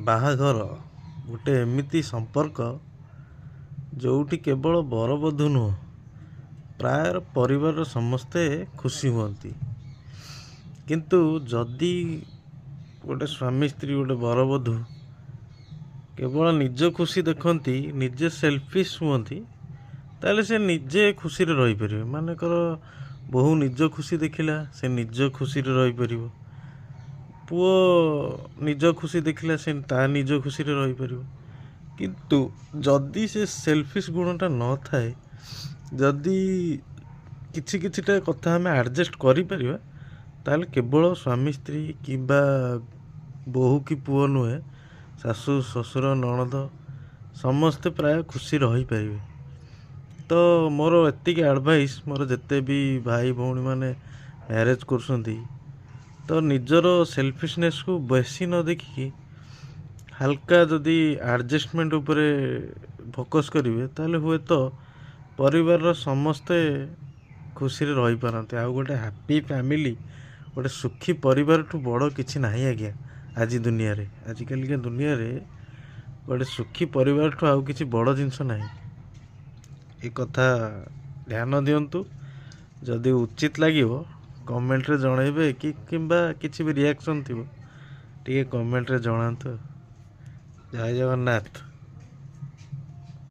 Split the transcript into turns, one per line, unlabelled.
ବାହାଘର ଗୋଟେ ଏମିତି ସମ୍ପର୍କ ଯେଉଁଠି କେବଳ ବରବଧୂ ନୁହଁ, ପ୍ରାୟ ପରିବାରର ସମସ୍ତେ ଖୁସି ହୁଅନ୍ତି। କିନ୍ତୁ ଯଦି ଗୋଟେ ସ୍ୱାମୀ ସ୍ତ୍ରୀ ଗୋଟେ ବରବଧୂ କେବଳ ନିଜ ଖୁସି ଦେଖନ୍ତି, ନିଜେ ସେଲଫିସ୍ ହୁଅନ୍ତି, ତାହେଲେ ସେ ନିଜେ ଖୁସିରେ ରହିପାରିବେ। ମନେକର ବୋହୂ ନିଜ ଖୁସି ଦେଖିଲା, ସେ ନିଜ ଖୁସିରେ ରହିପାରିବ। ପୁଅ ନିଜ ଖୁସି ଦେଖିଲା, ସେ ତା ନିଜ ଖୁସିରେ ରହିପାରିବ। କିନ୍ତୁ ଯଦି ସେ ସେଲଫିସ୍ ଗୁଣଟା ନଥାଏ, ଯଦି କିଛିଟା କଥା ଆମେ ଆଡ଼ଜଷ୍ଟ କରିପାରିବା, ତାହେଲେ କେବଳ ସ୍ୱାମୀ ସ୍ତ୍ରୀ କିମ୍ବା ବୋହୂ କି ପୁଅ ନୁହେଁ, ଶାଶୁ ଶ୍ୱଶୁର ନଣନ୍ଦ ସମସ୍ତେ ପ୍ରାୟ ଖୁସି ରହିପାରିବେ। ତ ମୋର ଏତିକି ଆଡ଼ଭାଇସ୍, ମୋର ଯେତେ ବି ଭାଇ ଭଉଣୀମାନେ ମ୍ୟାରେଜ୍ କରୁଛନ୍ତି, ତ ନିଜର ସେଲଫିସନେସ୍କୁ ବେଶୀ ନ ଦେଖିକି ହାଲକା ଯଦି ଆଡ଼ଜଷ୍ଟମେଣ୍ଟ ଉପରେ ଫୋକସ୍ କରିବେ, ତାହେଲେ ହୁଏତ ପରିବାରର ସମସ୍ତେ ଖୁସିରେ ରହିପାରନ୍ତି। ଆଉ ଗୋଟେ ହ୍ୟାପି ଫ୍ୟାମିଲି, ଗୋଟେ ସୁଖୀ ପରିବାରଠୁ ବଡ଼ କିଛି ନାହିଁ ଆଜ୍ଞା। ଆଜିକାଲିକା ଦୁନିଆରେ ଗୋଟେ ସୁଖୀ ପରିବାରଠୁ ଆଉ କିଛି ବଡ଼ ଜିନିଷ ନାହିଁ। ଏ କଥା ଧ୍ୟାନ ଦିଅନ୍ତୁ। ଯଦି ଉଚିତ ଲାଗିବ କମେଣ୍ଟରେ ଜଣାଇବେ, କିମ୍ବା କିଛି ବି ରିଆକ୍ସନ୍ ଥିବ ଟିକେ କମେଣ୍ଟରେ ଜଣାନ୍ତୁ। ଜୟ ଜଗନ୍ନାଥ।